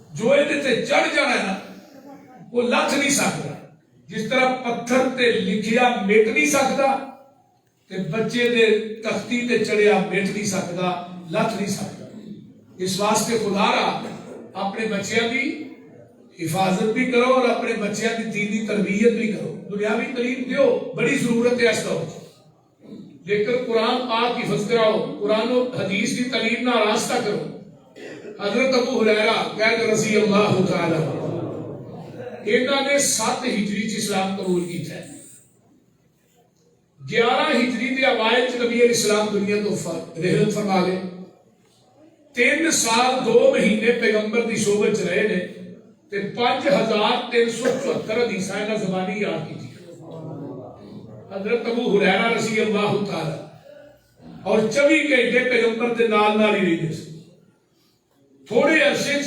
جو یہ چڑھ جانا ہے نا وہ لتھ نہیں سکتا. جس طرح پتھر تے لکھیا مٹ نہیں سکتا تے بچے دے تختی تے چڑھیا مٹ نہیں سکتا, لتھ نہیں سکتا. اس واسطے خدا را اپنے بچیاں کی حفاظت بھی کرو اور اپنے بچیاں کی دینی تربیت بھی کرو. دنیاوی تعلیم دیو, بڑی ضرورت ہے اس دور, لیکن قرآن پاک کی حفظ کراؤ, قرآن و حدیث کی تعلیم نہ راستہ کرو. حضرت ابو ہریرہ قید رضی اللہ تعالی انہوں نے 7 ہجری اسلام قبول کیتا ہے. 11 ہجری کے اوائل نبی علیہ السلام دنیا تو رحلت فرما گئے. 3 سال 2 مہینے پیغمبر کی صحبت رہے نے تے 5374 حدیث انہاں زبانی یاد کی تھی. حضرت ابو ہریرہ رضی اللہ تعالی اور 24 گھنٹے پیغمبر کے نال ہی رہتے سن. تھوڑے عرصے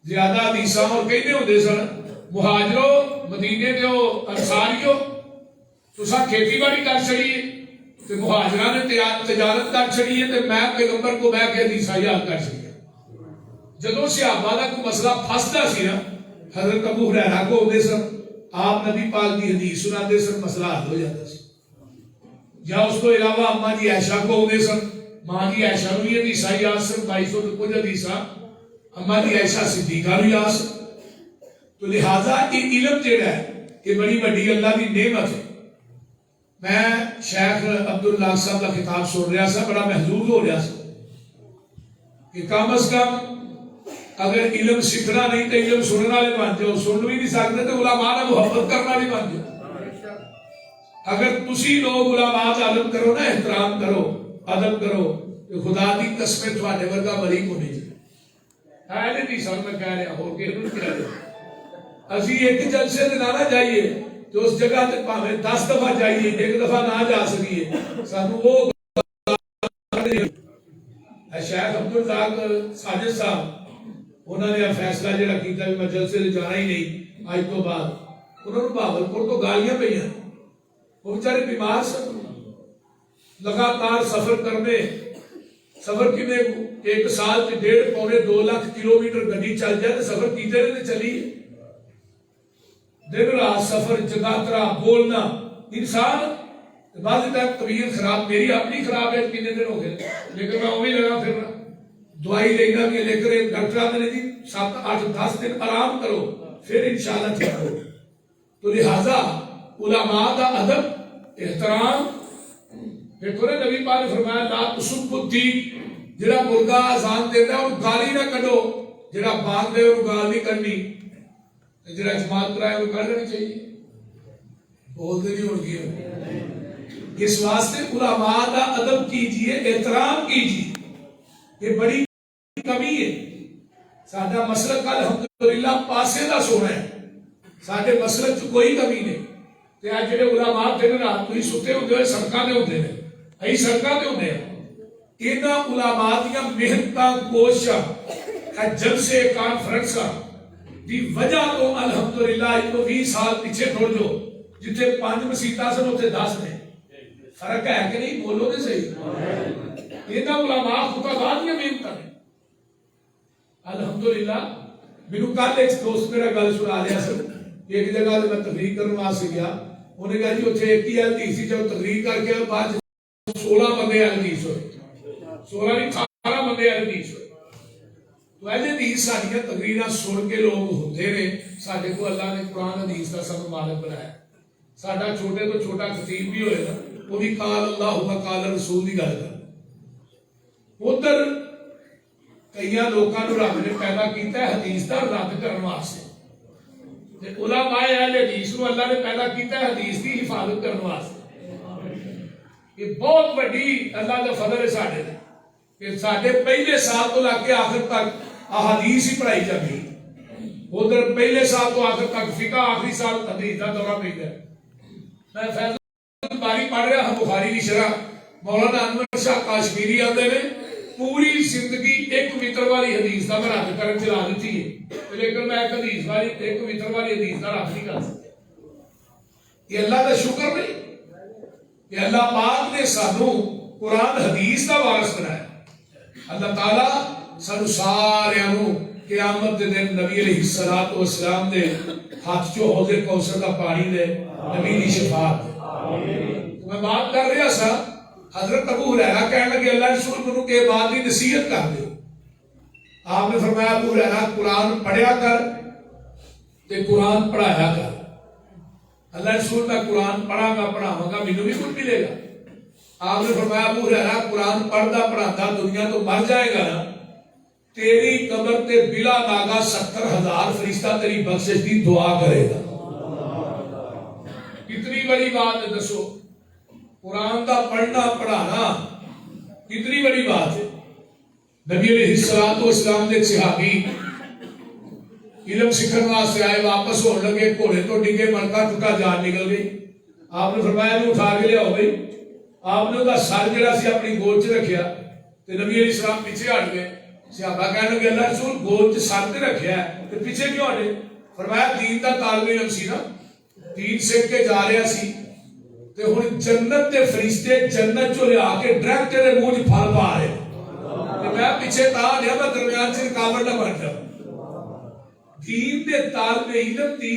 زیادہ حدیثاں اور کہتے ہوندے سن مہاجرو مدینے دیو انصاریو تساں کھیتی باڑی کر چھڑیے تے مہاجراں نے تجارت کر چھڑی ہے تے میں پیغمبر کو بہ کے حدیثاں یاد کر چھڑی. جدوں صحابہ دا کوئی مسئلہ پھسدا سی نا حضرت ابو ہریرہ کو ہوندے سن, آپ نبی پاک کی حدیث سناتے سن, مسئلہ حل ہو جاتا سی. یا اس کو علاوہ اماں جی عائشہ کو ہوندے سن, ماں جی عائشہ نو یہ حدیثاں یاد سن, 2200 تے کچھ حدیثاں اماں جی عائشہ صدیقہ نو یاد سن. تو لہٰذا یہ علم جڑا ہے یہ بڑی بڑی اللہ کی نعمت ہے. میں شیخ عبداللہ صاحب کا خطاب سن رہا سا, بڑا محظوظ ہو رہا سا کہ کم از کم اگر علم سیکھنا نہیں تو علم سننے والے بن جاؤ, سن بھی نہیں سکتے تو علماء نے محبت کرنا بھی بن جاؤ. اگر تسی لوگ علماء کا ادب کرو نا, احترام کرو, ادب کرو, تو خدا کی قسمیں تھوڑے ورگا بری کو نہیں ہے نہیں سن. میں کہہ رہا ہو کہ اسی ایک جلسے سے نہ جائیے تو اس جگہ تے پاویں 10 دفعہ جائیے, ایک دفعہ نہ جا سکیے. سانو وہ شیخ عبداللہ ساجد صاحب انہوں نے فیصلہ جڑا کیتا کہ میں جلسے سے جانا ہی نہیں آج تو بعد, انہوں نے بہاولپور تو گالیاں پہ ہیں, وہ بیچارے بیمار سن, لگاتار سفر کرنے, سفر کی میں 1 سال سے 1.5 پونے 2 لاکھ کلومیٹر گڈی چل جائے تو سفر کیتے رہے چلیے, دن رات سفر, جگاترا بولنا. انسان بعض طبیعت خراب, میری اپنی خراب ہے, کتنے دن ہو گئے لیکن میں وہی لگا پھرنا, دوائی لینا بھی لیکن ڈاکٹر نے جی 7 8 10 دن آرام کرو پھر انشاءاللہ ٹھیک ہو. تو لہذا علماء کا ادب احترام دیکھو نا, نبی پاک نے فرمایا لا تسبوا الدین, جڑا مرغا اذان دیتا ہے وہ گالی نہ کڈو, جڑا بانگ دے وہ گال نہیں کرنی, جڑا جماعت کرائے وہ کر لینی چاہیے. بولتے نہیں ہو گیا. اس واسطے علماء کا ادب کیجئے, احترام کیجئے, یہ بڑی کمی ہے. ساڈا مسلک الحمدللہ پاسے دا سونا ہے, ساڈے مسلک چ کوئی کمی نہیں. تے اج جڑے علماء دن رات تسی ستے ہوندے ہو سڑکاں تے ہوندے نے, ائی سڑکاں تے ہوندے ہیں. انہاں علماء دیاں محنتاں کوششاں جلسے کانفرنساں دی وجہ تو الحمدللہ 20 سال پیچھے ٹر جو, جتھے 5 مسیتاں سن اتنے 10 نے. فرق ہے کہ نہیں؟ بولو تے صحیح. انہاں علماء خطباء دیاں محنتاں نے الحمدللہ. میرے کل ایک دوست میرا گل سنا رہا سر, ایک جگہ میں تقریر کرنے واسطے گیا, انہیں کہا جی اتنے ایک ہی حدیث جب تقریر کر کے بعد 16 بندے حدیث ہوئے, 16 نہیں 18 بندے حدیث ہوئے. تو ایسے حدیث ساڈیاں تقریراں سن کے لوگ ہوتے نے. ساڈے کو اللہ نے قرآن حدیث کا سب مالک بنایا. ساڈا چھوٹے تو چھوٹا خطیب بھی ہوئے نا, وہ بھی قال اللہ و قال رسول کی گل کر. ادھر کئی لوگوں کو رب نے پیدا کیتا ہے حدیث کا رد کرنے واسطے, علماء اہل حدیث کو اللہ نے پیدا کیتا ہے حدیث کی حفاظت کرنے واسطے. یہ بہت بڑی اللہ کا فضل ہے ساڈے تے کہ ساڈے پہلے سال تو لے کے آخر تک احادیث ہی پڑھائی جاتی ہے. ادھر پہلے سال تو آخر تک فقہ, آخری سال حدیث کا دورہ پہ ہے. میں فیض باری پڑھ رہا ہوں بخاری کی شرح, مولانا انور شاہ کاشمیری آتے ہیں پوری زندگی ایک متر والی حدیث کا میں رد کرن چلا دیتی ہے, لیکن میں ایک حدیث والی ایک متر والی حدیث کا رد نہیں کر سکتا. یہ اللہ کا شکر نہیں کہ اللہ پاک نے سانو قرآن حدیث کا وارث بنایا. اللہ تعالیٰ سانو سارے قیامت دے دن نبی علیہ الصلوۃ والسلام دے ہاتھ چو حوض کوثر کا پانی دے نبی دی شفاعت دے۔ میں بات کر رہا سا، حضرت ابو ہریرہ کہنے لگے اللہ رسول منو کہ بات دی نصیحت کر دے۔ آپ نے فرمایا ابو ہریرہ قرآن پڑھیا کر تے قرآن پڑھایا کر۔ اللہ رسول میں قرآن پڑھا گا پڑھاواں گا مینوں بھی کچھ ملے گا۔ آپ نے فرمایا ابو ہریرہ قرآن پڑھدا پڑھاتا دنیا تو مر جائے گا نا، تیری قبر تے بلا ناگا 70,000 فرشتہ تیری بخشش دی دعا کرے گا۔ کتنی بڑی بات ہے دسو، قرآن دا پڑھنا پڑھانا کتنی بڑی بات ہے۔ نبی علیہ الصلوۃ والسلام دے صحابی علم سکھن واسطے آئے، واپس ہون لگے، گھوڑے تو ڈگے، منکا ٹوٹا، جان نکل گئی۔ آپ نے فرمایا انہوں اٹھا کے لیا ہو گئی۔ آپ نے اس سر جڑا سی اپنی گود چ رکھیا تے نبی علیہ السلام پیچھے ہٹ گئے۔ صحابہ کہنے لگے اللہ رسول گود چ سر تے رکھیا ہے تے پیچھے کیوں ہٹے؟ فرمایا دین دا طالب علم سی نا، دین سیکھ کے جا رہا سی تے ہن جنت دے فرشتے جنت چوں لیا کے ڈائریکٹ تیرے منہ وچ پھل پا رہے تے میں پیچھے تا لیا، میں درمیان چ رکاوٹ نہ بن جاواں۔ دین دے طالب علم دی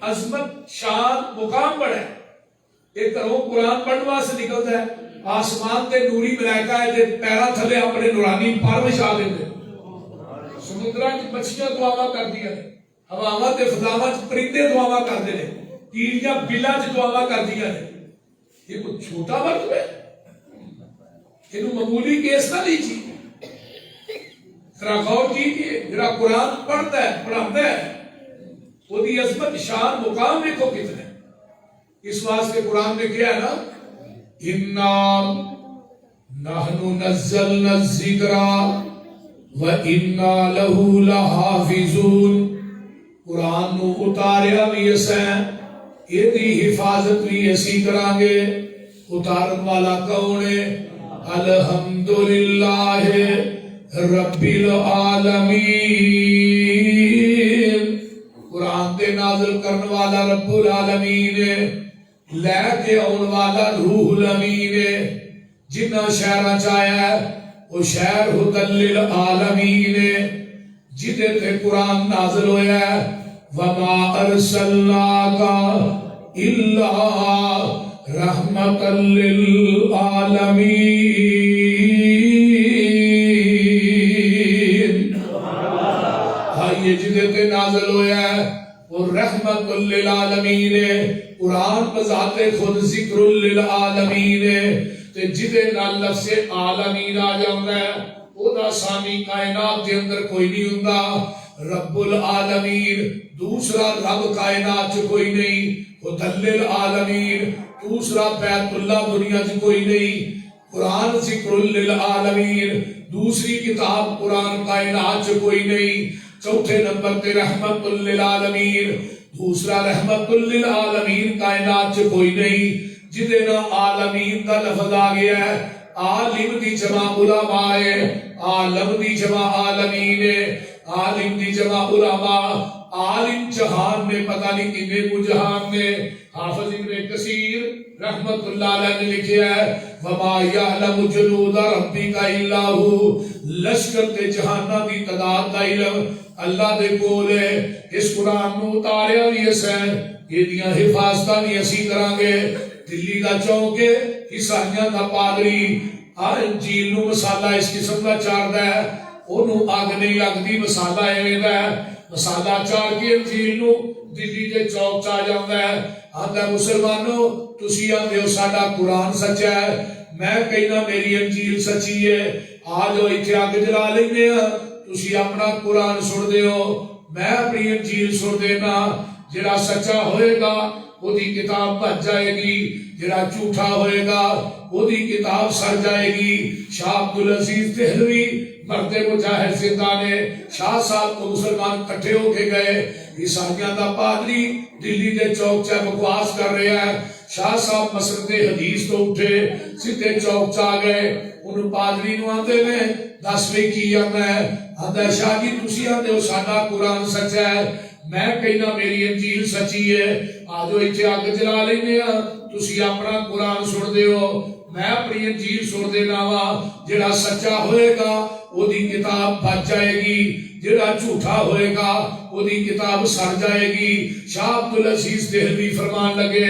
عظمت، شان، مقام بڑا ہے۔ ایک گھروں قرآن پڑھنے واسطے نکلتا ہے، آسمان تے نوری ملائکہ ہے تے پیراں تھلے اپنے نورانی پر وچھا دیندے، سمندراں وچ مچھلیاں دعاواں کردیاں نے، ہواواں تے فضاواں وچ پرندے دعاواں کردے نے، کیڑیاں بلاں وچ دعاواں کردیاں نے۔ یہ کوئی چھوٹا مرتبہ ہے؟ اینوں معمولی کیس نہ لیجیے۔ ذرا غور کیجیے، جڑا قرآن پڑھتا ہے پڑھاتا ہے وہ دی عظمت، شان، مقام دیکھو کتنے۔ اس واسطے قرآن نے کیا ہے نا، اِنَّا نَحْنُ نَزَّلْنَا الذِّكْرَ وَإِنَّا لَهُ لَحَافِظُونَ۔ قرآن نو اتاریا بھی اسیں، یہ دی حفاظت بھی اسی کریں گے۔ اتارن والا کون ہے؟ الحمدللہ رب العالمین۔ قرآن دے نازل کرن والا رب العالمین ہے، لے کے آن والا روح الامین ہے۔ جنہ شہرہ چاہیا ہے وہ شہر ہدل للعالمین ہے، جدے تے قرآن نازل ہویا ہے۔ وَمَا أَرْسَلْنَاكَ إِلَّا رَحْمَةً لِلْعَالَمِينَ۔ یہ جدے تے نازل ہویا ہے وہ رحمت للعالمین ہے۔ قرآن بذات خود ذکر للعالمین ہے، تے جدے نال لفظ عالمین آ جاؤں ہے او دا ثانی کائنات دے اندر کوئی نہیں ہوندہ۔ رب العالمین دوسرا رب کائنات چ کوئی نہیں، خدل للعالمین دوسرا بیت اللہ دنیا چ کوئی نہیں۔ قرآن ذکر للعالمین دوسری کتاب قرآن کائنات چ کوئی نہیں۔ چوتھے نمبر تے رحمت للعالمین دوسرا رحمت للعالمین کائنات چ کوئی نہیں۔ جدے نا عالمین دا لفظ آ گیا ہے، عالم دی جمع علماء ہے، عالم دی جمع عالمین ہے، عالم دی جمع علماء۔ عالم جہان میں پتہ نہیں کنے کو جہان میں۔ حافظ ابن کثیر رحمت اللہ علیہ نے لکھیا ہے وَمَا يَعْلَمُ جُنُودَ رَبِّكَ إِلَّا هُوَ۔ لشکر تے جہانہ دی تعداد دا علم اللہ دے کول ہے۔ اس قرآن نو اتاریا بھی اسیں، یہ دیاں حفاظتاں بھی اسی کران گے۔ دلی دا چونکے عیسائیاں دا پادری انجیل نو مسالہ اس قسم دا چاردا ہے، اونوں اگ نہیں لگدی، مسالہ ایویں دا ہے، مسالہ چار کے انجیل نو دلی دے چوک چا جاندا ہے۔ آندا مسلمانوں تسی آندے ہو ساڈا قرآن سچا ہے، میں کہنا میری انجیل سچی ہے، آ جاؤ ایتھے اگ جلا لیندے ہاں، تسی اپنا قرآن سن دے ہو، میں اپنی انجیل سن دینا۔ جڑا سچا ہوئے گا وہ دی کتاب بچ جائے گی، جڑا جھوٹا ہوئے گا وہ دی کتاب سر جائے گی۔ شاہ عبدالعزیز دہلوی مرد مجاہد زندہ نے شاہ صاحب کو مسلمان کٹھے ہو کے گئے، عیسائیاں دا پادری دلی دے چوک چا بکواس کر رہا ہے۔ شاہ صاحب مسرت حدیث تو اٹھے سیدھے چوک چا گئے، انہوں پادری نو آندے نے دس وی کی آنا ہے، آندہ شاہ جی تسی آندے ہو ساڈا قرآن سچا ہے، میں کہنا میری انجیل سچی ہے، آجو ایتھے اگ جلا لینے ہاں، تسی اپنا قرآن سن دے ہو، میں اپنی انجیل سن دینا وا۔ جڑا سچا ہوئے گا وہ دی کتاب بچ جائے گی، جڑا جھوٹا ہوئے گا وہی کتاب سڑ جائے گی. شاہ عبدالعزیز دہلوی فرمان لگے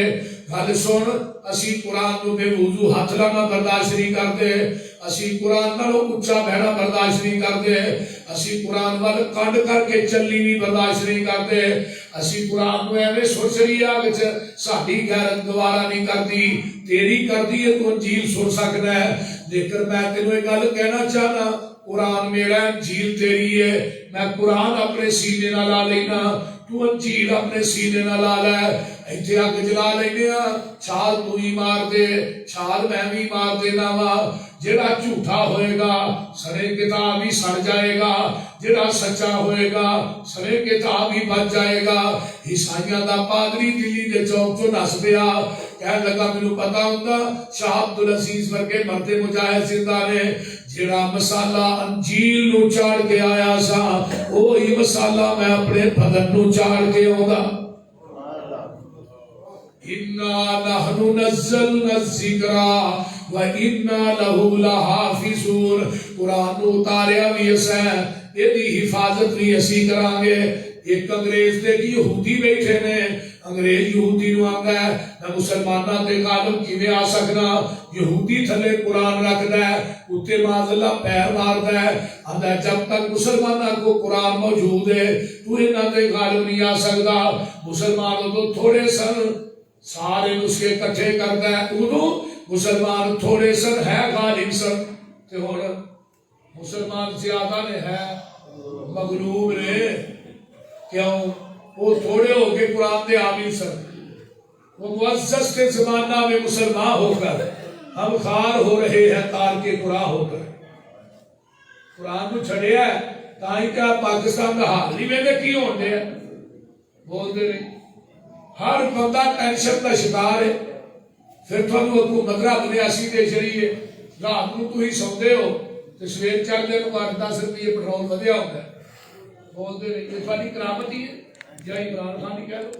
گل سن اسی قرآن نو بے وضو ہاتھ لانا برداشت نہیں کرتے, اسی قرآن نالوں اچھا بہنا برداشت نہیں کرتے, اسی قرآن وال کنڈ کر کے چلنی بھی برداشت نہیں کرتے, اسی قرآن نو ایویں سوچ رہی آگ ساڈی غیرت گوارا نہیں کرتی, تیری کرتی ہے تو انجیل سن سکتا ہے. لیکن میں تینوں ایک گل کہنا چاہنا قرآن میرا انجیل تیری ہے, میں قرآن اپنے سینے نہ لا لینا, تو انجیل اپنے سینے نہ لا لے. ایتھے اگ جلا لینے چھال تو ہی مار دے چھال میں بھی مار دینا وا. جڑا جھوٹا ہوئے گا سرے کتاب ہی سڑ جائے گا, جڑا سچا ہوئے گا سرے کتاب ہی بچ جائے گا. عیسائیاں دا پادری دلی دے چوک چوں نس پیا, کہنے لگا مینوں پتا ہوندا شاہ عبدالعزیز ورگے مرد مجاہد زندہ نے جڑا مسالہ انجیل نو چاڑ کے آیا سا وہی مسالہ میں اپنے بدن نو چاڑ کے آوندا. اِنَّا نَحْنُ نَزَّلْنَا الذِّكْرَ وَإِنَّا لَهُ لَحَافِظُونَ. قرآن نو اتاریا بھی اسیں ایدی حفاظت بھی اسی کران گے. ایک انگریز دے کی یہودی بیٹھے نے, انگریز یہودی نو آنگا ہے میں مسلمانہ دے غالب کیویں آ سکنا. یہودی تھلے قرآن رکھدا ہے اتے معاذ اللہ پیر ماردا ہے, آندا ہے جب تک مسلمانہ کو قرآن موجود ہے تو انہاں دے غالب نہیں آ سکدا. مسلمانوں تو تھوڑے سن سارے نسخے کٹھے کرتا ہے, انہوں مسلمان تھوڑے سن ہے غالب سن تے ہن مسلمان زیادہ نے ہے مغلوب نے. کیوں وہ تھوڑے ہو کے قرآن دے عامل سن, وہ معزز کے زمانہ میں مسلمان ہو کر ہم خار ہو رہے ہیں تار کے قرآن ہو کر. قرآن کو چھڑیا ہے تاہی کیا پاکستان کا حال نہیں میں کی ہونے ہیں بولتے نہیں. ہر بندہ ٹینشن کا شکار ہے. پھر تھوڑا حکومت رب نے ایسی دے چڑی ہے رات کو ہی سوندے ہو تو سویر چڑھتے ہو 10 روپیے پٹرول ودیا ہوتا ہے. بولتے نہیں یہ تھوڑی کرامت ہی ہے یا عمران خان ہی کہہ لو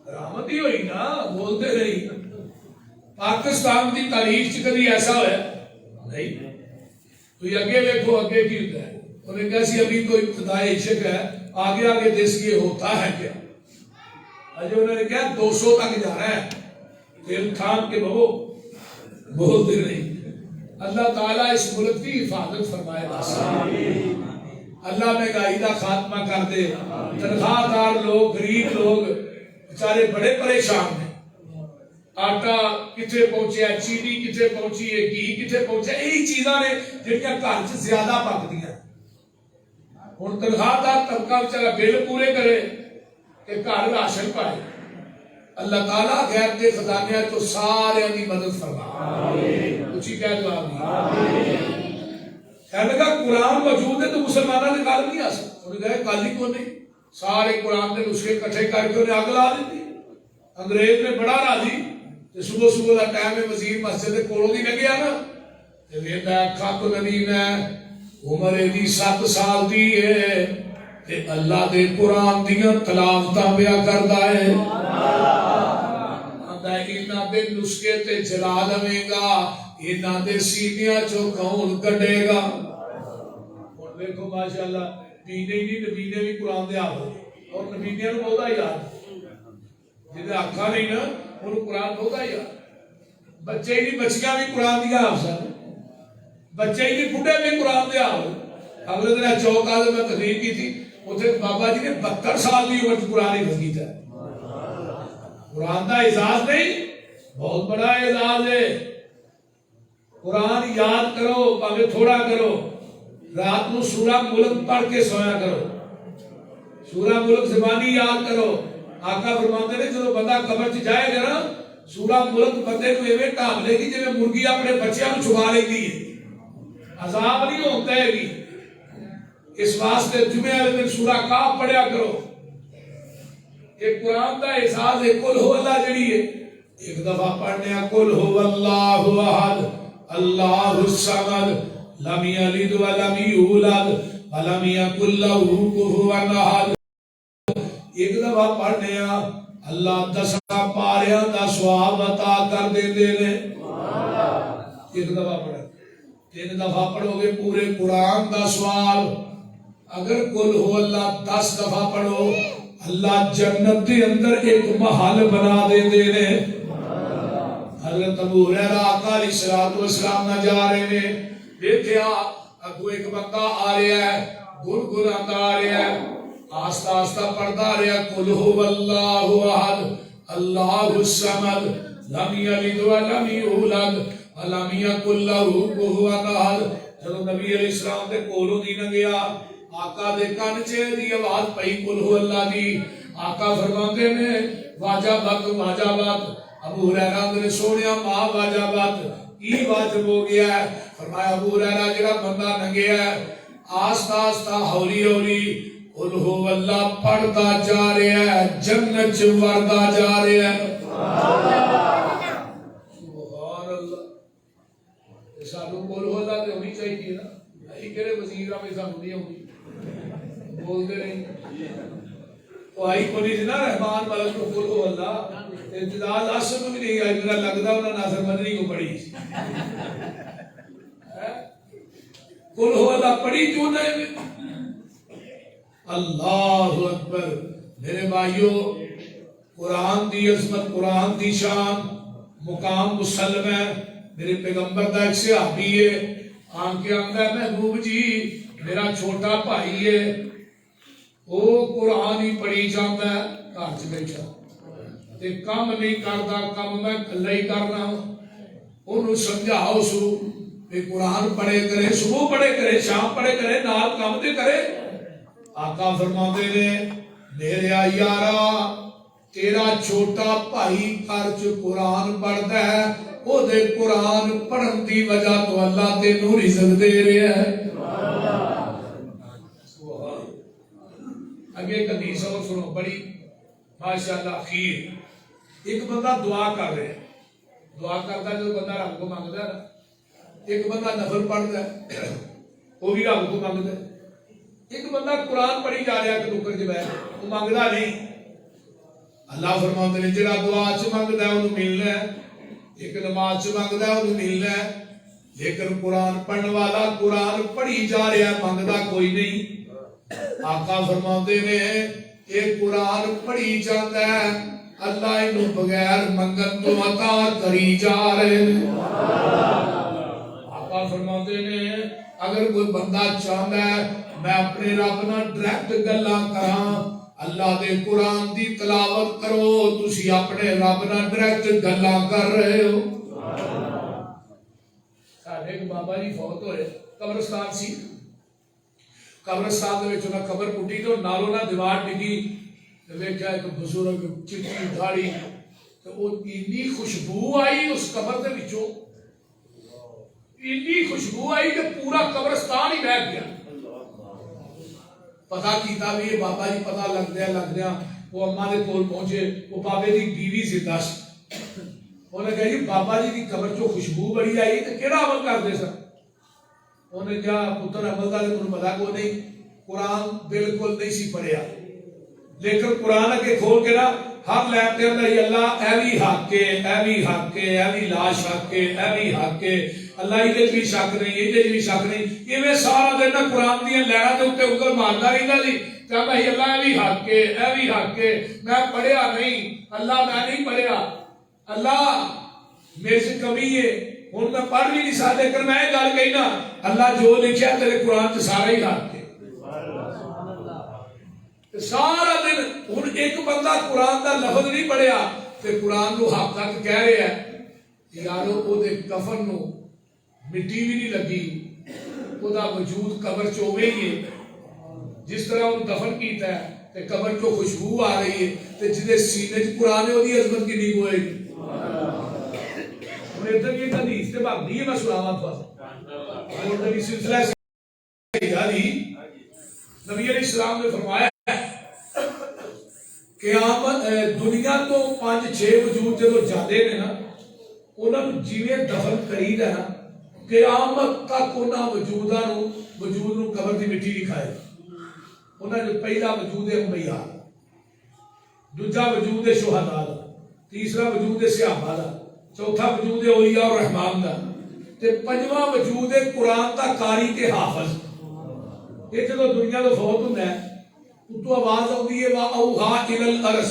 کرامت ہی ہوئی نا. بولتے نہیں پاکستان کی تاریخ چ کبھی ایسا ہوا نہیں. کوئی اگے دیکھو اگے کی ہوتا ہے, انہیں کہا سی ابھی تو ابتدائی عشق ہے, آگے آگے دیس یہ ہوتا ہے کیا. اجے انہوں نے کہا 200 تک جانا ہے دل تھام کے بہو بولتے نہیں. اللہ تعالیٰ اس ملک کی حفاظت فرمائے آمین. اللہ مہنگائی کا خاتمہ کر دے. تنخواہ دار لوگ غریب لوگ بیچارے بڑے پریشان ہیں. آٹا کتنے پہنچے, چینی کتنے پہنچی ہے, گھی کتنے پہنچے, یہی چیزاں نے جڑیاں گھر چ زیادہ پکدیاں. ہن تنخواہ دار طبقہ بیچارہ بل پورے کرے کہ گھر راشن پائے. اللہ تعالیٰ غیر دے خزانے تو سارے دی مدد فرما. اچھی کہہ دو آمین. کہنے لگا قرآن موجود ہے تو مسلمانوں نے گل نہیں آ سکتا. انہوں نے کہا گل ہی کو نہیں. سارے قرآن کے نسخے کٹھے کر کے انہیں اگ لا دی. انگریز نے بڑا راضی صبح صبح کا ٹائم ہے وزیر مسجد کے کولوں دی لگیا نا ویکھدا اکھاں تو نبین ہے عمر دی 7 سال دی ہے تے اللہ دے قرآن دیاں تلاوتاں پیا کردا ہے. آندا ہے انہاں دے نسخے تے جلا لویں گا, انہاں دے سینیاں چوں کون کڈے گا. ہن دیکھو ماشاءاللہ پینے نہیں نبینے بھی قرآن دے حافظ اور نبینے نوں بہت یاد جہاں آخا نہیں نا انہوں قرآن ہوتا ہی بچے ہی نہیں بچیاں بھی قرآن دیا حافظ, بچے ہی نہیں بڑھے بھی قرآن دیا حافظ. اگلے دن چوک آدھے میں تقریر کی تھی اتنے بابا جی نے 72 سال کی عمر قرآن حفظ کیتا ہے. قرآن کا اعزاز نہیں بہت بڑا اعزاز ہے. قرآن یاد کرو پاوے تھوڑا کرو, رات کو سورہ ملک پڑھ کے سویا کرو, سورہ ملک زبانی یاد کرو. آقا فرماتے ہیں جب بندہ قبر چ جائے گا نا سورہ ملک بندے کو ایویں ڈھانپ لے گی جویں مرغی اپنے بچیاں نوں چھپا لیندی ہے, عذاب نہیں ہوتا ہے گی. اس واسطے جمعے والے دن سورہ کاف پڑھیا کرو. ایک قرآن کا احساس ہے قل هو اللہ جڑی ہے ایک دفعہ پڑھنے قل هو اللہ احد اللہ الصمد لم یلد ولم یولد ولم یکن له کفوا احد. ایک دفعہ پڑھنے اللہ 10 پاریاں دا ثواب عطا کر دیندے نے. ایک دفعہ پڑھے 3 دفعہ پڑھو گے پورے قرآن دا ثواب. اگر قل ہو اللہ 10 دفعہ پڑھو اللہ جنت کے اندر ایک محل بنا دے نے. حضرت ابو ہریرہ آقا علیہ الصلوۃ والسلام نہ جا رہے ہیں، دیکھیا اگو ایک بندہ آ رہا ہے، گنگناتا آ رہا ہے، آہستہ آہستہ پڑھتا رہا قل هو اللہ احد اللہ الصمد لم یلد ولم یولد ولم یکن لہ کفوا احد. جب نبی علیہ السلام دے کولوں دی لنگیا آقا دے کان چ دی آواز پئی قل هو اللہ دی. آقا فرماتے نے واجبات واجبات. ابو ہریرہ نے سونیا ماں واجبات کی واجب ہو گیا ہے. فرمایا ابو ہریرہ جڑا بندہ لنگیا ہے آہستہ آہستہ ہولی ہولی قل ہو اللہ پڑھتا جا رہا ہے جنت چ وردا جا رہا ہے. سبحان اللہ. سانو قل ہو اللہ تے ہونی چاہیے نا. یہ کہڑے وزیر میں سانو نہیں ہوندی بولتے نہیں. وہ آئی کو نہیں نا رحمان ملک کو قل ہو اللہ امتداد آسر میں بھی نہیں آئی. میرا لگتا انہوں نے ناصر مدنی کو پڑھی. قل ہو اللہ پڑھی کیوں نہیں؟ اللہ اکبر. میرے بھائیو قرآن دی عظمت، قرآن دی شان، مقام مسلم ہے. میرے پیغمبر دا ایک صحابی ہے آن کے آنگا ہے محبوب جی میرا چھوٹا بھائی ہے وہ قرآن ہی پڑھی جاتا ہے گھر چ بیٹھا تے کام نہیں کرتا، کام میں کلا ہی کرنا. انہوں سمجھاؤ سو کہ قرآن پڑھے کرے، صبح پڑھے کرے، شام پڑھے کرے، نال کام دے کرے. آقا فرماتے نے میرے یارا تیرا چھوٹا بھائی گھر چ قرآن پڑھتا ہے، او دے قرآن پڑھن دی وجہ تو اللہ تینوں رزق دے رہا ہے. اگے ایک حدیث اور سنو بڑی ماشاءاللہ. اخیر ایک بندہ دعا کر رہے ہیں، دعا کرتا ہے جو بندہ رب کو مانگتا ہے نا. ایک بندہ نفل پڑھتا ہے وہ بھی رب کو مانگتا ہے. ایک بندہ قرآن پڑھی جا رہا ہے کہ نکر جو ہے وہ مانگتا نہیں. اللہ فرماتے ہیں جڑا دعا چ مانگتا ہے انہوں ملنا ہے، ایک نماز چ مانگتا ہے انہوں ملنا ہے. لیکن قرآن پڑھنے والا قرآن پڑھی جا رہا ہے مانگتا کوئی نہیں. آقا فرماتے ہیں ایک قرآن پڑھی جاتا ہے اللہ انہوں بغیر منگن تو عطا کری جا رہے ہیں. آقا فرماتے ہیں اگر کوئی بندہ چاہتا ہے میں اپنے رب نہ ڈائریکٹ گلاں کراں اللہ دے قرآن دی تلاوت کرو، تسی اپنے رب نہ ڈائریکٹ گلاں کر رہے ہو. ساڈے ایک بابا جی فوت ہوئے، قبرستان سی، قبرستان دے وچ انہاں قبر پٹی تو نالوں نہ دیوار ڈگی تے ویکھیا ایک بزرگ چٹی داڑھی تے او اتنی خوشبو آئی اس قبر دے وچوں، اتنی خوشبو آئی کہ پورا قبرستان ہی بہک گیا. پتہ کیتا بھی یہ بابا جی پتہ لگ گیا وہ اماں دے کول پہنچے وہ بابے دی بیوی زندہ سی. انہیں کہا جی بابا جی دی قبر چوں خوشبو بڑی آئی تے کیڑا عمل کردے سن؟ انہیں کہا پتر عمل دا تمہیں پتہ کو نہیں، قرآن بالکل نہیں سی پڑھیا لیکن قرآن کے کھول کے نا ہر لائن کے اندر یہ اللہ اے بھی حق ہے، اے بھی حق ہے، اے بھی لا شک ہے، اے بھی حق ہے، اللہ یہ بھی شک نہیں، یہ بھی شک نہیں. یہ میں سارا دن نا قرآن دیا لینا دے اتے انگل مارنا رہی نا جی کہا بھائی اللہ اے بھی حق ہے، اے بھی حق ہے. میں پڑھیا نہیں اللہ، میں نہیں پڑھیا اللہ، میرے سے کمی ہے ہوں میں پڑھ بھی نہیں سکتا لیکن میں گل کہی نا اللہ جو لکھیا تیرے قرآن سے سارا ہی حق ہے. سارا دن ہوں ایک بندہ قرآن کا لفظ نہیں پڑھیا تے قرآن کو حق تک کہہ رہا ہے یارو او دے کفن نو مٹی بھی نہیں لگی، او دا وجود قبر چوے ہی ہے. جس طرح انہوں دفن کیتا ہے تے قبر کو خوشبو آ رہی ہے تے جدے سینے چ قرآن ہے وہ دی عظمت کی نہیں ہوئے گی. ہوں ادھر یہ حدیث تے بھاگ دی ہے میں سناواں تھا اور نبی سلسلہ سے نبی علیہ السلام نے فرمایا قیامت دنیا تو 5-6 وجود جدو جاتے ہیں نا انہوں نے جیویں دفن کری دا نا قیامت تک انہاں وجود نو قبر دی مٹی نہیں کھائے. انہاں جو پہلا وجود ہے انبیاء، دوجا وجود ہے شہداء دا، تیسرا وجود ہے صحابہ دا، چوتھا وجود ہے اولیاء اور رحمان دا، تے پنجواں وجود ہے قرآن دا قاری تے حافظ. یہ جب دنیا تو فوت ہوتا ہے اتو آواز آتی ہے وَأَوْحَا إِلَى الْأَرْضِ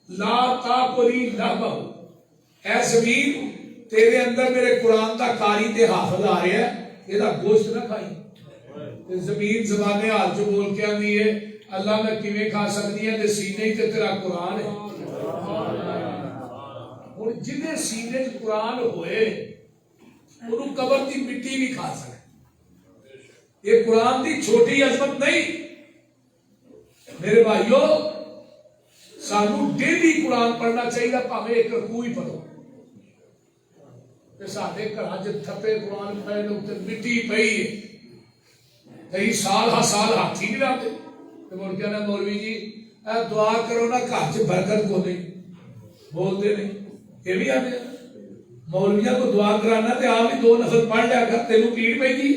لَا تَأْكُلِي لَحْمَهُ، اے زمین تیرے اندر میرے قرآن دا قاری تے حافظ آ رہا ہے، یہ گوشت نہ کھائی۔ زمین زبانے حال جو بول کے آنی ہے اللہ میں کیویں کھا سکتی ہے تے سینے تے تیرا قرآن ہے۔ اور جنہیں سینے چ قرآن ہوئے انہوں قبر دی مٹی بھی کھا سکے۔ یہ قرآن دی چھوٹی عظمت نہیں میرے بھائیو، سانو ڈیلی قرآن پڑھنا چاہیے، پاویں ایک رکوع ہی پڑھو۔ سارے گھر تھپے قرآن پڑھے مٹی پئی ہے، کئی سال ہا سال ہاتھ ہی نہیں لاتے، مڑ کے نا مولوی جی اے دعا کرو نا گھر چ برکت کو نہیں، بولتے نہیں، یہ بھی آتے ہیں مولویاں کو دعا کرانا تے آپ بھی 2 نفل پڑھ لیا کر، تینوں پیڑ پہ گی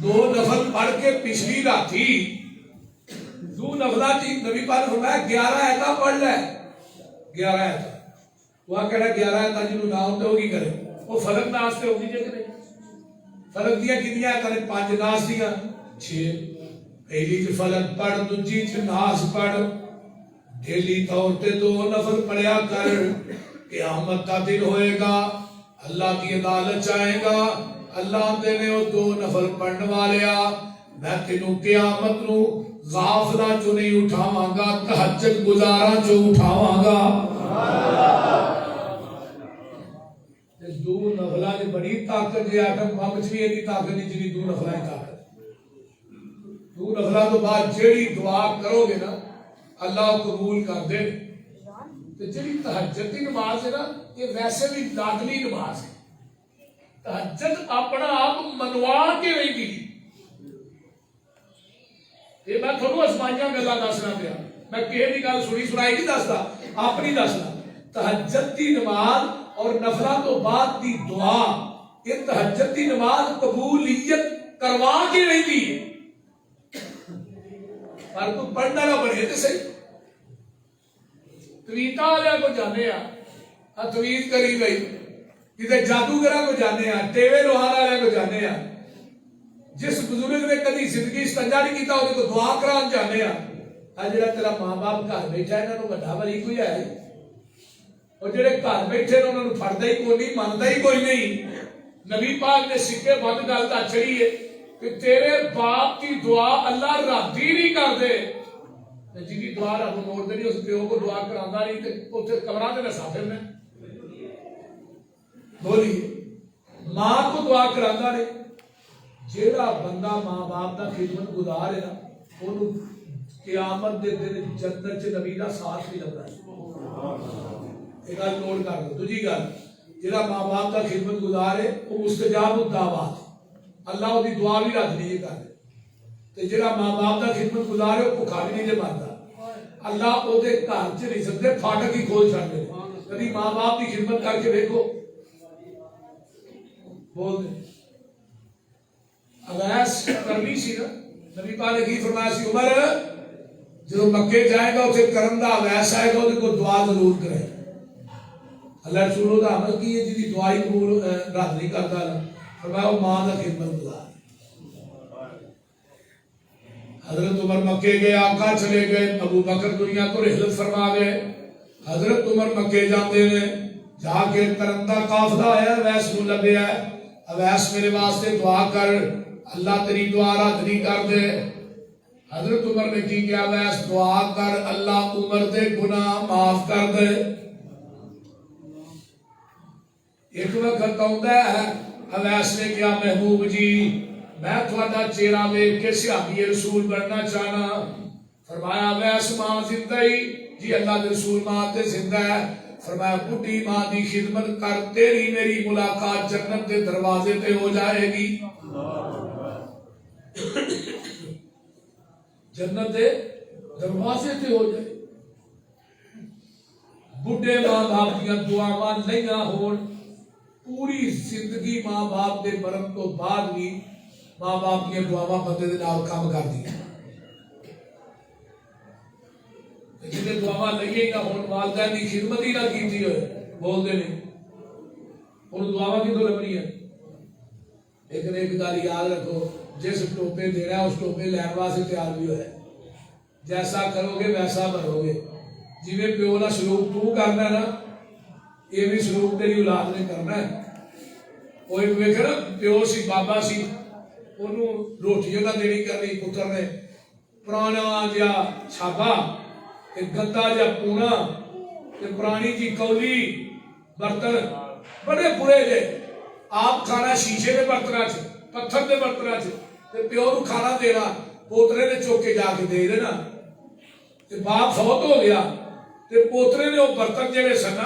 2 نفل پڑھ کے پچھلی راتی 2 نفلہ تھی نبی پاک نے فرمایا 11 ایتا پڑھ لے، 11 ایتا وہاں کہنا 11 ایتا جنہوں نہ ہوتے ہوگی کرے، وہ فلک ناس تے ہوگی جے کرے، فلک دیا کنیا ایتا نے 5 ناس دیا 6، پہلی جو فلک پڑھ دوجی جو ناس پڑھ، ڈیلی طور تے 2 نفل پڑھیا کر، قیامت کا دن ہوئے گا، اللہ کی عدالت چاہے گا، اللہ دینے وہ 2 نفل پڑھنے والیا، میں تینوں قیامت نو غافلہ چو نہیں اٹھاواں گا، تہجد گزارا چو اٹھاواں گا۔ 2 نفلہ نے بڑی طاقت، یہ آٹم بم چ بھی ایسی طاقت نہیں جنی 2 نفلہ کی طاقت۔ 2 نفلہ تو بعد جیڑی دعا کرو گے نا اللہ قبول کر دے۔ جی تہجد کی نماز ہے نا یہ ویسے بھی لازمی نماز ہے، تہجد اپنا آپ منوا کے نہیں دی، یہ میں تھوڑا اسمائیاں گلا دسنا پیا، میں کہے بھی گل سنی سنائی نہیں دستا، اپنی دسنا۔ تہجد کی نماز اور نفلہ تو بعد دی دعا، یہ تہجد کی نماز قبولیت کروا کے نہیں دی، پر تو پڑھنا نہ بڑھے تو صحیح۔ تویتہ والے کو جانے ہاں، تویت کری گئی، کدھر جادوگرہ کو جانے ہاں، ٹیوے لوہان والے کو جانے ہاں، جس بزرگ نے کبھی زندگی استنجا نہیں کیتا ہوگی تو دعا کران جانے ہاں۔ جڑا تیرا ماں باپ گھر بیٹھا ہے انہوں نے بڑا ولی کوئی ہے، اور جڑے گھر بیٹھے انہوں نے پھڑتا ہی کوئی نہیں، مانتا ہی کوئی نہیں۔ نبی پاک نے سکے بند گل تا چڑھی ہے کہ تیرے باپ کی دعا اللہ ردی نہیں کر دے، جی کی دعا رب موڑ دے نہیں، اس پیو کو دعا کرانا نہیں، تے قبراں تے مسافر نے بولیے ماں کو دعا کرانا نہیں۔ جیڑا بندہ ماں باپ دا خدمت گزار ہے نا انہوں قیامت دے دن جنت چ نبی دا ساتھ بھی لگتا ہے۔ ایک گل نوٹ کر لو۔ دوجی گل، جیڑا ماں باپ دا خدمت گزار ہے وہ مستجاب الدعوات، اللہ وہ دی دعا بھی رد نہیں کر دے، تے جڑا ماں باپ دا خدمت گزار ہے وہ بھکا بھی نہیں دے مانتا، اللہ او دے گھر چ نہیں سکتے، پھاٹک ہی کھول چھڑ دے۔ کبھی ماں باپ کی خدمت کر کے دیکھو، بول دے اویس کرنی سی نا، نبی پاک نے کی فرمایا سی عمر جو مکے جائے گا اسے کرم دا اویس آئے گا اس کو دعا ضرور کرے۔ اللہ رسول دا عمل کی ہے جی دعائی قبول رد نہیں کرتا، فرمایا وہ ماں دا خدمت گزار۔ حضرت عمر مکے گئے، آقا چلے گئے، ابو بکر دنیا کو رحلت فرما گئے، حضرت عمر مکے جاندے نے، جا کے کرم دا قافلہ آیا، اویس نو لبیا ہے، اویس میرے واسطے دعا کر، اللہ تیری دعا رد نہیں کر دے۔ حضرت عمر نے کی کیا؟ اویس دعا کر اللہ عمر دے گناہ معاف کر دے۔ ایک وقت آتا ہے اویس نے کیا محبوب جی میں تھوڑا چہرہ دیکھ کے صحابی رسول بننا چاہنا۔ فرمایا اویس ماں زندہ ہی؟ جی اللہ دے رسول ماں تے زندہ ہے۔ فرمایا بڈھی ماں دی خدمت کر، تیری میری ملاقات جنت دے دروازے تے ہو جائے گی، جنت دے دروازے تے ہو جائے گی۔ بڈھے ماں باپ دیا دعاواں نہیں نہ ہون، پوری زندگی ماں باپ دے مرن تو بعد بھی ماں باپ دیا دعاواں بندے دے نال کام کر دیا۔ جنہیں دعاواں لئیے نہ ہون، والدین دی خدمت ہی نہ کیتی ہوئے، بول دے نہیں ان دعاواں کی تو لبنی ہے۔ لیکن ایک گل یاد رکھو، جس ٹوپے دینا ہے اس ٹوپے لین واسطے تیار بھی ہوا ہے. جیسا کرو گے ویسا بنو گے. جی پیو کا سلوک تو کرنا نا یہ بھی سلوک تیری اولاد نے کرنا ہے. وہ ویک نا پیو سی بابا سی انہوں روٹیوں نہ دینی کرنی پتر نے پرانا جا چھاپا گندا جا پونا پرانی جی کولی برتن بڑے برے جے آپ کھانا شیشے کے برتن پتھر کے برتن پیو نو کھانا دینا پوترے نے چوک کے جا کے دے دینا. باپ فوت ہو گیا پوترے نے وہ برتن جڑے سن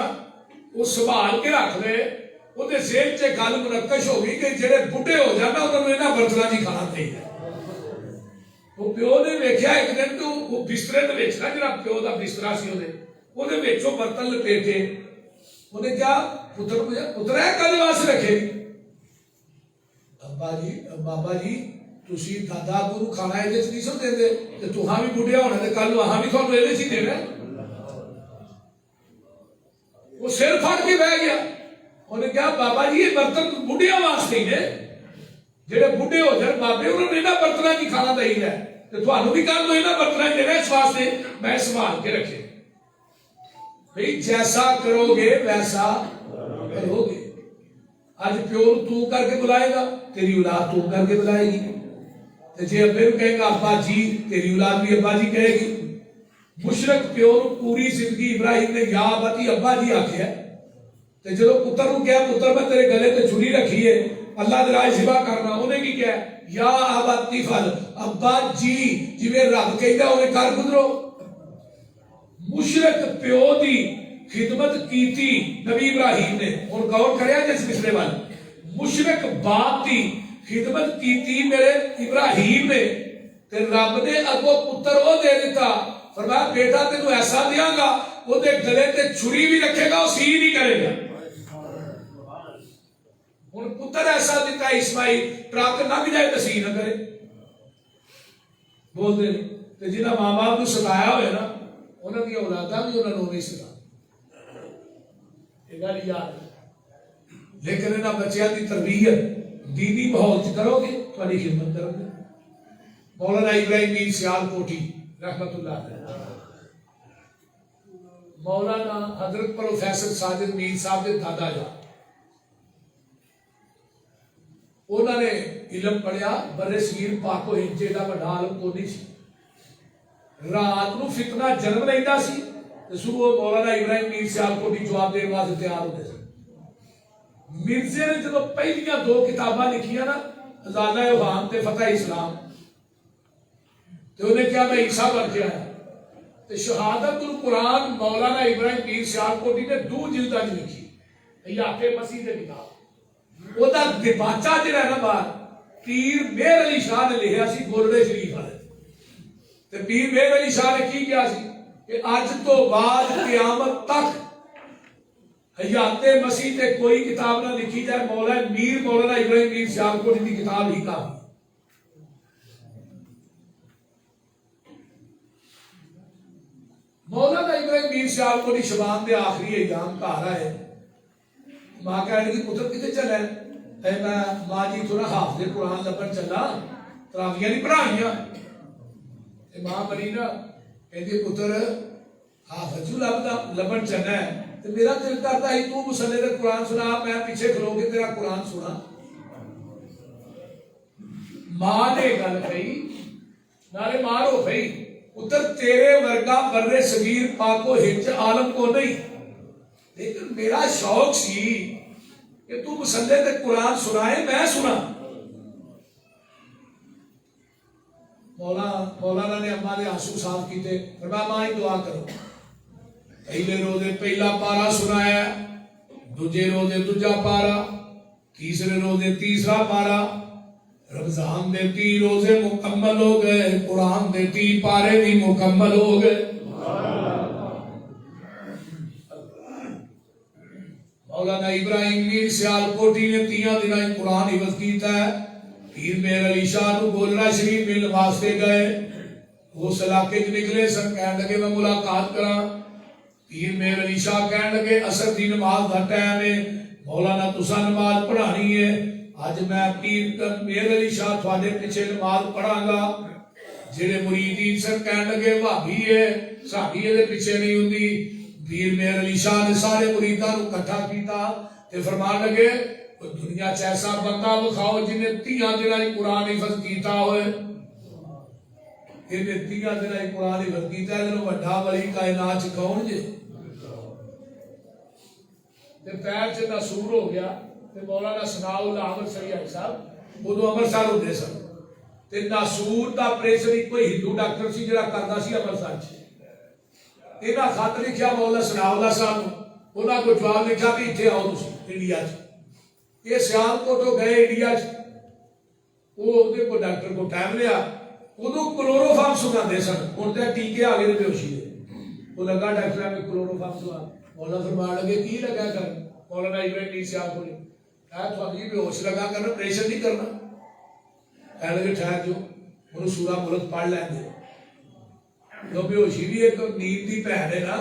وہ سنبھال کے رکھ لے. وہ ذہن سے گل منقش ہو گئی کہ جڑے بڈھے ہو جانا انہوں نے یہاں برتنوں کی کھانا چاہیے. وہ پیو نے ویکیا ایک دن تو وہ بسترے کے نا جا پیو کا بسترا سی وہ برتن لپیٹے انہیں کیا پتر ہے کل واسطے رکھے گی. ابا جی بابا جی تھی دادا ابو کو کھانا یہ نہیں سو دے تو بھی بڑھیا ہونا تو کل وہاں بھی تھوڑا یہ سی دینا. وہ سر پھٹ کے بہ گیا. انہیں کہا بابا جی یہ برتن بڑھیا واسطے ہی نے جہے بڑھے ہو جائے بابے انہوں نے یہاں برتنوں کی کھانا چاہیے تو تمہیں بھی کل یہاں برتنوں دینا اس واسطے میں سنبھال کے رکھے. بھائی جیسا کرو گے ویسا کرو گے. اج پیو تو کر کے بلائے گا تیری اولاد تو کر کے بلائے گی. جی ابے نو کہے گا ابا جی تیری اولاد بھی ابا جی کہے گی. مشرق پیو نو پوری زندگی ابراہیم نے یا ابتی ابا جی آخیا. جب پتر نو کہا پتر میں تیرے گلے تے چھری رکھی ہے اللہ دے راہ ذبح کرنا انہیں کی کہا یا ابتی فعل ابا جی جی رب کہتا انہیں کر گزرو. مشرق پیو دی خدمت کیتی نبی ابراہیم نے اور غور کریا جس پچھلے وال مشرق باپ دی خدمت کیتی میرے ابراہیم نے تے رب نے اگو پتر وہ دے دیتا. فرمایا بیٹا تینوں ایسا دیاں گا وہ دے گلے تے چھری بھی رکھے گا وہ سی نہیں کرے گا. ہن پتر ایسا دیتا اسماعیل ٹرک نہ بھی جائے تو سی نہ کرے. بول دے تے جنہاں ماں باپ کو ستایا ہوئے نا انہاں دی اولاداں بھی انہاں نوں نہیں ستا. یہ گل یاد لیکن انہاں بچیاں دی تربیت دینی ماحول چ کرو گے تہاڈی خدمت کرو گے. مولانا ابراہیم میر سیال کوٹھی رحمت اللہ علیہ مولانا حضرت پروفیسر ساجد میر صاحب کے دادا جا انہوں نے علم پڑھیا برے صغیر پاک و ہند جیڑا بڑا عالم کو نہیں سی. رات نو فتنہ جنم لینا سی صبح مولانا ابراہیم میر سیال کوٹھی جواب دینے واسطے تیار ہوتے تھے. مرزے نے جب پہلیاں 2 کتاباں لکھیاں نا ازالہ اوہام تے فتح اسلام تو انہیں کیا میں عیسیٰ بن کے آیا. تو شہادت القرآن مولانا ابراہیم میر سیال کوٹھی نے 2 جلداں لکھی حیات مسیح دے کتاب. وہ دا دباچہ جڑا ہے نا باہر پیر مہر علی شاہ نے لکھا سی گولڑے شریف والے. تے پیر مہر علی شاہ نے کی کیا سی کہ اج تو بعد قیامت تک حیات مسیح تے کوئی کتاب نہ لکھی جائے مولانا ابراہیم میر سیال کوٹھی دی کتاب ہی کافی. مولانا ابراہیم میر سیال کوٹھی شبان دے آخری ایام گھر آئے. ماں کہنے لگی پتر کتے چلا ہے؟ میں ماں جی تھوڑا حافظ قرآن لبن چلا تراویاں نہیں پڑھانیاں. ماں بنی نا کہندی پتر حافظ جو لبن چلنا ہے تو میرا دل کرتا ہے تو مصلے تے قرآن سنا میں پیچھے کھلو کے تیرا قرآن سنا. ماں نے گل کہی نالے مار ہو گئی پتر تیرے ورگا بر صغیر پاک و ہند عالم کو نہیں لیکن میرا شوق سی کہ تو مصلے تے قرآن سنائے میں سنا. مولانا نے اماں دے آنسو صاف کیتے فرمایا ماں ہی دعا کرو. پہلے روزے پہلا پارا سنایا دوجے روزے دوجا پارا تیسرے روزے تیسرا پارا. رمضان دے 30 روزے مکمل ہو گئے قرآن دے 30 پارے بھی مکمل ہو گئے. مولانا ابراہیم میر سیال کوٹھی نے 3 دن قرآن حفظ کیتا ہے. پیر مہر علی شاہ نو گولڑا شریف ملن واسطے گئے. اس علاقے چ نکلے سن کہنے لگے میں ملاقات کراں. پیر مہر علی شاہ کہنے لگے اثر دی نماز دا ٹائم ہے مولانا تساں نماز پڑھانی ہے اج میں پیر میر علی شاہ تھوڑے پیچھے نماز پڑھاں گا، جڑے مریدین سن کہن لگے بھابی ہے ساڈی دے پیچھے نہیں ہوندی، پیر میر علی شاہ نے سارے مریداں نو اکٹھا کیتا تے فرمان لگے دنیا چ ایسا بندہ بکھاؤ جنہیں 30 دن قرآن حفظ کیتا ہوئے، انہیں 30 دن قرآن حفظ کیتا ہے، وڈا ولی کائنات چ کون جے؟ تے پیر چ ناسور ہو گیا تے مولانا ثناء اللہ احمد سریعی صاحب ادو امرسر ہوندے سن تے ناسور دا آپریشن کوئی ہندو ڈاکٹر سی جڑا کردا سی امرسر چ، انہاں خط لکھیا مولانا ثناء اللہ صاحب نو، انہاں کو جواب لکھا کہ اتھے آؤ تسی انڈیا چ، یہ سیال کو تو گئے انڈیا چ، وہ اودے کو ڈاکٹر کو ٹائم لیا، ادو کلورو فارم سناندے سن، ہن تے ٹیکے آ گئے بے ہوشی دے، وہ لگا ڈاکٹر میں کلورو فارم سنا، مولانا فرمان لگے کی لگا کر، مولانا ابراہیم میر صاحب کو تھوڑی بے ہوش لگا کرنا، پریشر نہیں کرنا، کہنے لگے ٹھہر جو انہوں سورہ ملک پڑھ لیں گے، تو بے ہوشی بھی ایک نیند دی پہن ہے نا،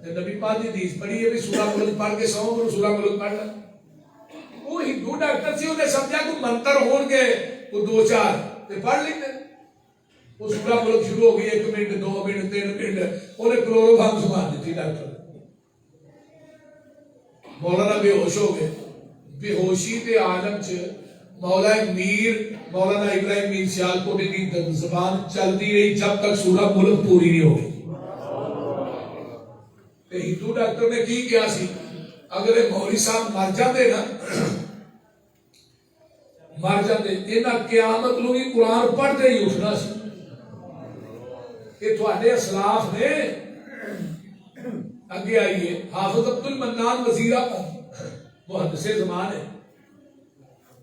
نبی پاک دی حدیث پڑھی ہے بھی سورہ ملک پڑھ کے سو انہوں سورہ ملک پڑھ لیں، وہ ہندو ڈاکٹر سی انہیں سمجھا کہ منتر ہون گے وہ 2-4 تے پڑھ لیں گے، وہ سورہ ملک شروع ہو گئی 1 منٹ 2 منٹ 3 منٹ، انہیں کلورو فارم سمان دی تھی ڈاکٹر، مولانا بے ہوش ہو گئے، بے ہوشی تے عالم چ مولانا میر مولانا ابراہیم میر سیالکوٹی کی زبان چلتی رہی جب تک سورہ ملک پوری نہیں ہو گئی، تے ہندو ڈاکٹر نے کی کیا سی، اگر مولوی صاحب مر جاندے نا مر جاندے انہاں قیامت نو بھی قرآن پڑھتے ہی اٹھنا سی، کہ تھوڑے اسلاف نے اگے آئیے حافظ عبد المنان وزیر محدث زمان ہے،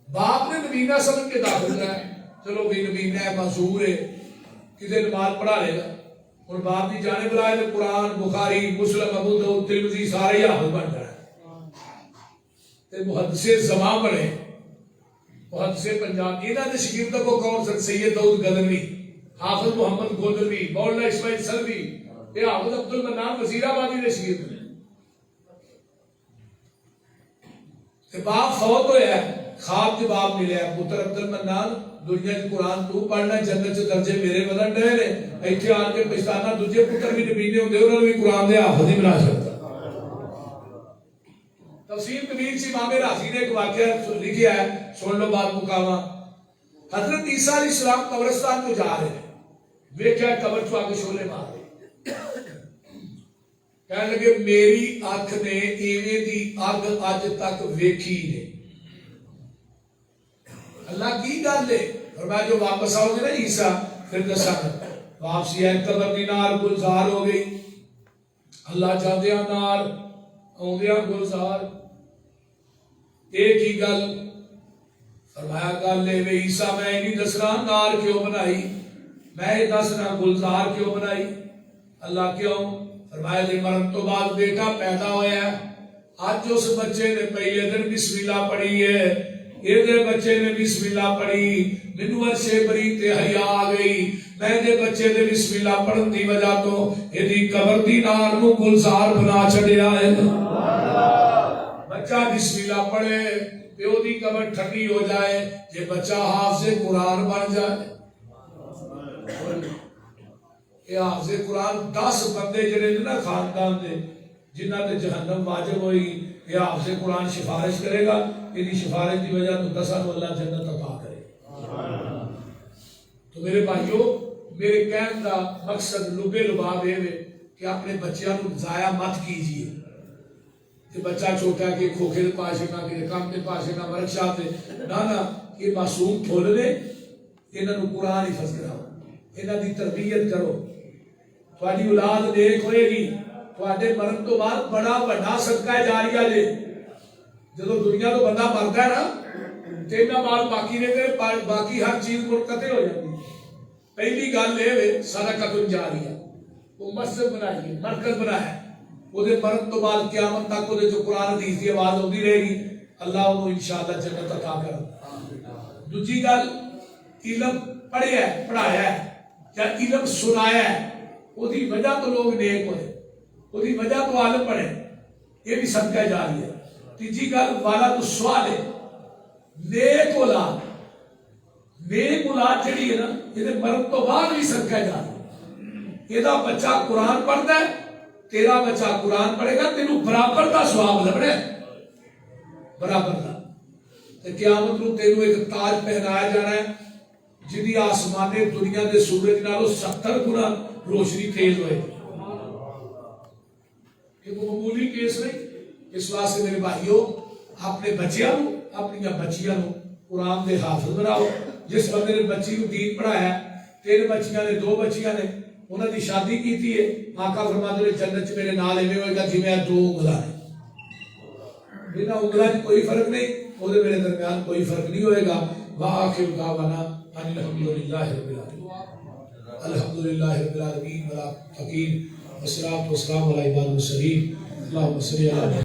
باپ نے نبینہ سمجھ کے داخل کرا ہے، چلو بھی نبینہ ہے معذور ہے کسی نماز پڑھا لے گا، اور باپ کی جانب لائے تو قرآن بخاری مسلم ابو داؤد ترمذی سارے ہی حافظ بن جائے، تے محدث زمان بنے، محدث پنجاب، انہاں دے شاگرداں کو کون سن؟ سید داؤد غزنوی، حافظ محمد گوجروی، مولانا اسماعیل سلوی، یہ حافظ عبد المنان وزیر آبادی دے شاگرد نے، تے باپ فوت ہویا ہے، خواب کے باپ ملے ہیں پتر عبد المنان دنیا کی قرآن تو پڑھنا جنت سے درجے میرے بدن ڈے نے، ایتھے آ کے پچھتانا دوجے پتر بھی نبی نے ہوندے انہوں نے بھی قرآن دے حافظ ہی بنا سکتا۔ تفسیر کبیر سی امام راضی نے ایک واقعہ لکھیا ہے، سن لو بات مقامہ، حضرت عیسیٰ علیہ السلام قبرستان کو جا رہے ہیں، ویکھیا قبر چو آگے شولے مار رہے، کہنے لگے میری آنکھ نے ایویں دی اگ اج تک ویکھی نہیں، اللہ کی گل ہے، فرمایا جو واپس آؤ گے نا عیسیٰ پھر دسا واپسی ہے، قبر دی نار گلزار ہو گئی، اللہ جاندیاں نار آوندیاں گلزار، ایک ہی گل فرمایا گل ہے وے عیسیٰ میں نہیں دسنا نار کیوں بنائی، میں دسنا گلزار کیوں بنائی، اللہ کیوں؟ فرمایا جی مرن تو بعد بیٹا پیدا ہویا ہے، آج اس بچے نے پہلے دن بسم اللہ پڑھی ہے، یہ بچے نے بسم اللہ پڑھی، مینوں عرشے بری تے حیا آ گئی، میں دے بچے دے بسم اللہ پڑھن دی وجہ تو یہ قبر دی نار نو گلزار بنا چھڈیا ہے، بچہ بسم اللہ پڑھے پیو دی قبر ٹھنڈی ہو جائے، یہ بچہ حافظ قرآن بن جائے، یہ حافظ قرآن 10 بندے جڑے نا خاندان دے جنہاں تے جہنم واجب ہوئی، یہ حافظ قرآن سفارش کرے گا، یہ سفارش کی وجہ تو 10 کو اللہ جنت عطا کرے۔ تو میرے بھائیو میرے کہنے کا مقصد لبے لباب ہے کہ اپنے بچیاں کو ضائع مت کیجیے، کہ بچہ چھوٹا کہ کھوکھے دے پاسے نہ کہ کام دے پاسے نہ ورک شاپ دے نہ یہ معصوم کھول لے، انہاں نو قرآن حفظ کراؤ، انہاں دی تربیت کرو، تھوڑی اولاد نیک ہوئے گی، تھوڑے مرن تو بعد بڑا بڑا صدقہ جاریہ لے، جب دنیا تو بندہ مرتا ہے نا تینا مال باقی رہ گئے، باقی ہر چیز منقطع ہو جاتی ہے، پہلی گل یہ صدقہ جاریہ، وہ مسجد بنائیے، مرکز بنایا، وہ دے مرن تو بعد قیامت تک وہ دے جو قرآن حدیث کی آواز ہوتی رہے گی، اللہ انہوں انشاءاللہ جنت عطا کر۔ دوسری گل علم پڑھیا ہے پڑھایا ہے یا علم سنایا ہے، وہ دی وجہ تو لوگ نیک ہوئے، وہ دی وجہ تو عالم پڑھے، یہ بھی صدقہ جاری ہے۔ تیجی گل والا تو سوال ہے، نیک اولاد جڑی ہے نا یہ مرن تو بعد بھی صدقہ جاتا، یہ بچہ قرآن پڑھتا ہے، تیرا بچہ قرآن پڑھے گا، تینوں برابر کا ثواب لبنا ہے، برابر کا۔ تے قیامت نو تینوں ایک تاج پہنایا جانا ہے جدی آسمانے دنیا دے سورج نالوں 70 گنا روشنی تیز ہوئے۔ یہ کوئی معمولی کیس نہیں۔ اس واسطے میرے بھائیوں اپنے بچیاں اپنی بچیاں قرآن دے حافظ بناؤ۔ جس بندے نے بچی کو دین پڑھایا ہے، 3 بچیاں نے 2 بچیاں نے انہوں نے شادی کی ہے، آقا فرماتے ہیں جنت چ میرے نال ایویں ہوئے گا جی میں 2 انگلاں نے، بنا انگلاں کوئی فرق نہیں، وہ میرے درمیان کوئی فرق نہیں ہوئے گا۔ وآخر دعوانا ان الحمدللہ رب العالمین، الحمدللہ رب العالمین ولا فقیر والصلاۃ والسلام علی عباد المرسلین، اللہم صل علی